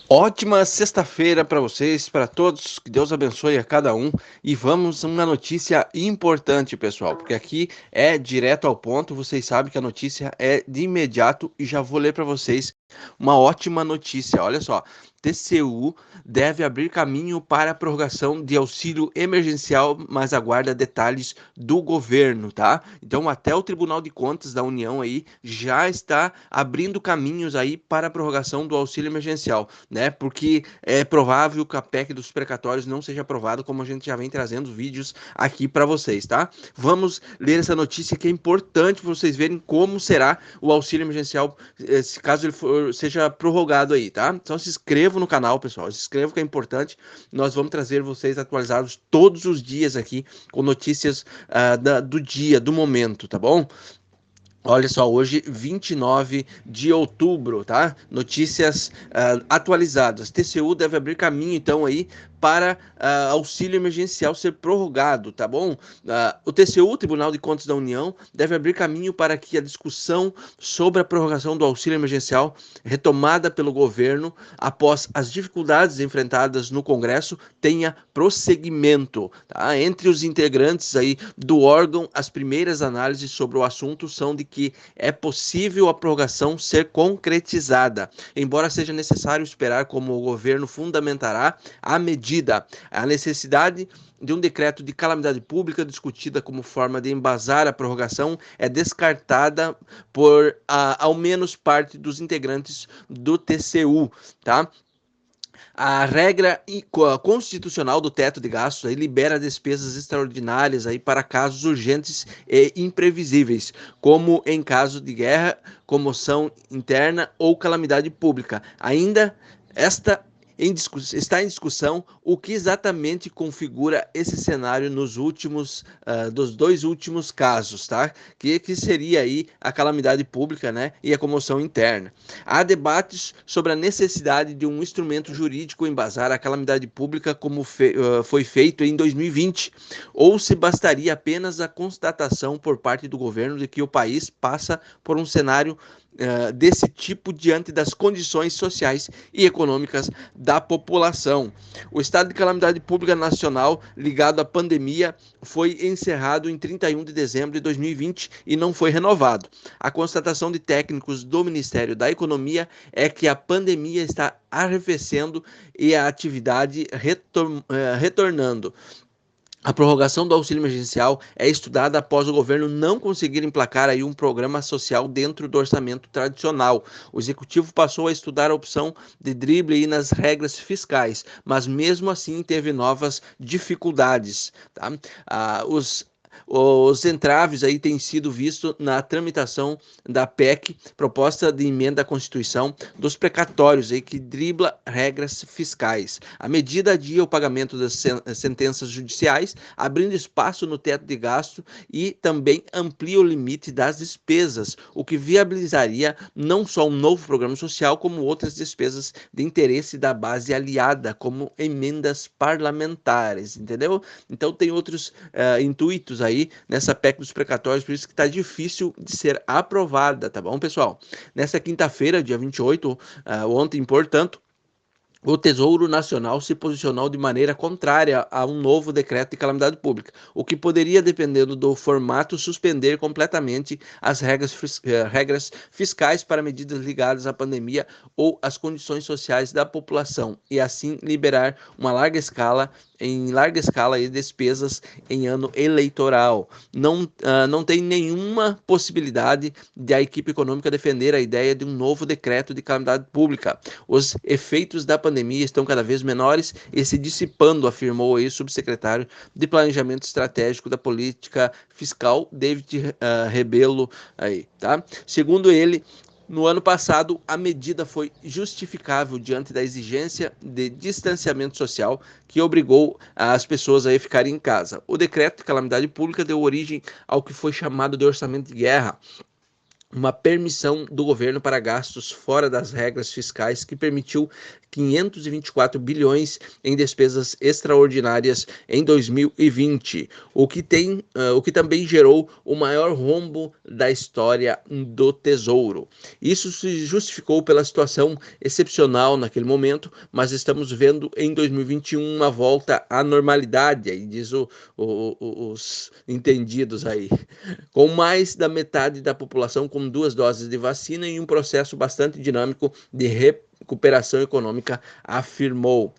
Ótima sexta-feira para vocês, para todos. Que Deus abençoe a cada um. E vamos a uma notícia importante, pessoal, porque aqui é direto ao ponto. Vocês sabem que a notícia é de imediato e já vou ler para vocês uma ótima notícia. Olha só. TCU deve abrir caminho para a prorrogação de auxílio emergencial, mas aguarda detalhes do governo, tá? Então, até o Tribunal de Contas da União aí já está abrindo caminhos aí para a prorrogação do auxílio emergencial, né? Porque é provável que a PEC dos precatórios não seja aprovada, como a gente já vem trazendo vídeos aqui para vocês, tá? Vamos ler essa notícia que é importante para vocês verem como será o auxílio emergencial, se caso ele seja prorrogado aí, tá? Então se inscrevam no canal, pessoal, se inscrevam que é importante. Nós vamos trazer vocês atualizados todos os dias aqui com notícias do dia, do momento, tá bom? Olha só, hoje, 29 de outubro, tá? Notícias atualizadas. TCU deve abrir caminho, então, aí para auxílio emergencial ser prorrogado, tá bom? O TCU, Tribunal de Contas da União, deve abrir caminho para que a discussão sobre a prorrogação do auxílio emergencial, retomada pelo governo após as dificuldades enfrentadas no Congresso, tenha prosseguimento, tá? Entre os integrantes aí do órgão, as primeiras análises sobre o assunto são de que é possível a prorrogação ser concretizada, embora seja necessário esperar como o governo fundamentará a medida. A necessidade de um decreto de calamidade pública discutida como forma de embasar a prorrogação é descartada por ao menos parte dos integrantes do TCU, tá? A regra constitucional do teto de gastos aí libera despesas extraordinárias aí para casos urgentes e imprevisíveis, como em caso de guerra, comoção interna ou calamidade pública. Ainda esta está em discussão o que exatamente configura esse cenário nos últimos dos dois últimos casos, tá? Que seria aí a calamidade pública, né, e a comoção interna. Há debates sobre a necessidade de um instrumento jurídico embasar a calamidade pública como foi feito em 2020, ou se bastaria apenas a constatação por parte do governo de que o país passa por um cenário desse tipo diante das condições sociais e econômicas da população. O estado de calamidade pública nacional ligado à pandemia foi encerrado em 31 de dezembro de 2020 e não foi renovado. A constatação de técnicos do Ministério da Economia é que a pandemia está arrefecendo e a atividade retornando. A prorrogação do auxílio emergencial é estudada após o governo não conseguir emplacar aí um programa social dentro do orçamento tradicional. O executivo passou a estudar a opção de drible nas regras fiscais, mas mesmo assim teve novas dificuldades. Tá? Os entraves aí têm sido vistos na tramitação da PEC, proposta de emenda à Constituição, dos precatórios aí que dribla regras fiscais. A medida adia o pagamento das sentenças judiciais, abrindo espaço no teto de gasto e também amplia o limite das despesas, o que viabilizaria não só um novo programa social, como outras despesas de interesse da base aliada, como emendas parlamentares, entendeu? Então tem outros intuitos aí nessa PEC dos precatórios, por isso que está difícil de ser aprovada, tá bom, pessoal? Nessa quinta-feira, dia 28, ontem, portanto, o Tesouro Nacional se posicionou de maneira contrária a um novo decreto de calamidade pública, o que poderia, dependendo do formato, suspender completamente as regras fiscais para medidas ligadas à pandemia ou às condições sociais da população, e assim liberar em larga escala despesas em ano eleitoral. Não tem nenhuma possibilidade de a equipe econômica defender a ideia de um novo decreto de calamidade pública. Os efeitos da pandemia estão cada vez menores e se dissipando, afirmou aí o subsecretário de Planejamento Estratégico da Política Fiscal, David Rebelo, aí, tá? Segundo ele, no ano passado, a medida foi justificável diante da exigência de distanciamento social que obrigou as pessoas a ficarem em casa. O decreto de calamidade pública deu origem ao que foi chamado de orçamento de guerra, uma permissão do governo para gastos fora das regras fiscais que permitiu 524 bilhões em despesas extraordinárias em 2020, o que também gerou o maior rombo da história do Tesouro. Isso se justificou pela situação excepcional naquele momento, mas estamos vendo em 2021 uma volta à normalidade, aí diz os entendidos aí, com mais da metade da população com 2 doses de vacina e um processo bastante dinâmico de recuperação econômica, afirmou.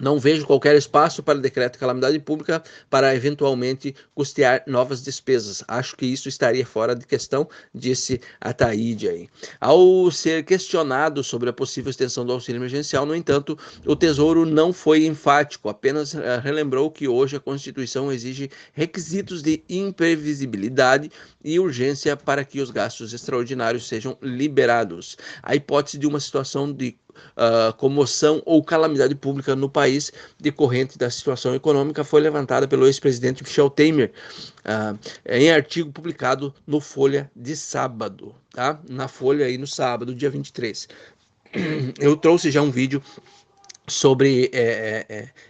Não vejo qualquer espaço para decreto de calamidade pública para eventualmente custear novas despesas. Acho que isso estaria fora de questão, disse Ataíde aí. Ao ser questionado sobre a possível extensão do auxílio emergencial, no entanto, o Tesouro não foi enfático, apenas relembrou que hoje a Constituição exige requisitos de imprevisibilidade e urgência para que os gastos extraordinários sejam liberados. A hipótese de uma situação de comoção ou calamidade pública no país decorrente da situação econômica foi levantada pelo ex-presidente Michel Temer em artigo publicado no Folha de sábado, tá? Na Folha aí no sábado, dia 23. Eu trouxe já um vídeo sobre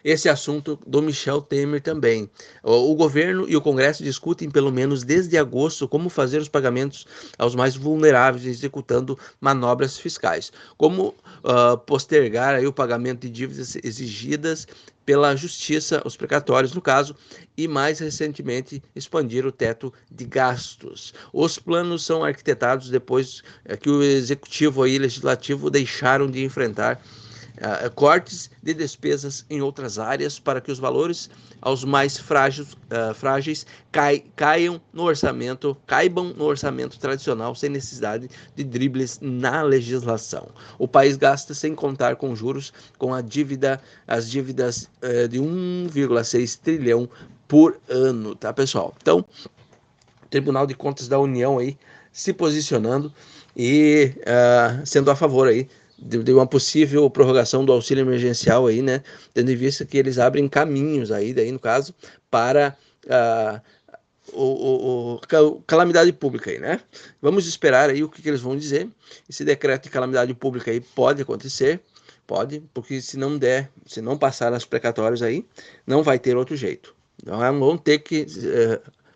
esse assunto do Michel Temer também. O governo e o Congresso discutem pelo menos desde agosto como fazer os pagamentos aos mais vulneráveis, executando manobras fiscais, como postergar aí o pagamento de dívidas exigidas pela justiça, os precatórios no caso, e mais recentemente expandir o teto de gastos. Os planos são arquitetados depois que o executivo e legislativo deixaram de enfrentar cortes de despesas em outras áreas para que os valores aos mais frágeis caibam no orçamento tradicional sem necessidade de dribles na legislação. O país gasta sem contar com juros com as dívidas de 1,6 trilhão por ano, tá, pessoal? Então, Tribunal de Contas da União aí se posicionando e sendo a favor aí de uma possível prorrogação do auxílio emergencial aí, né, tendo em vista que eles abrem caminhos aí, daí no caso, para calamidade pública aí, né? Vamos esperar aí o que eles vão dizer. Esse decreto de calamidade pública aí pode acontecer, pode, porque se não passar nas precatórias aí, não vai ter outro jeito. Então vão ter que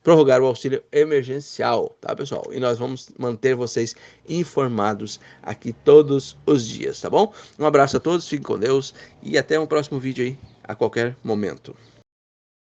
prorrogar o auxílio emergencial, tá, pessoal? E nós vamos manter vocês informados aqui todos os dias, tá bom? Um abraço a todos, fiquem com Deus e até um próximo vídeo aí, a qualquer momento.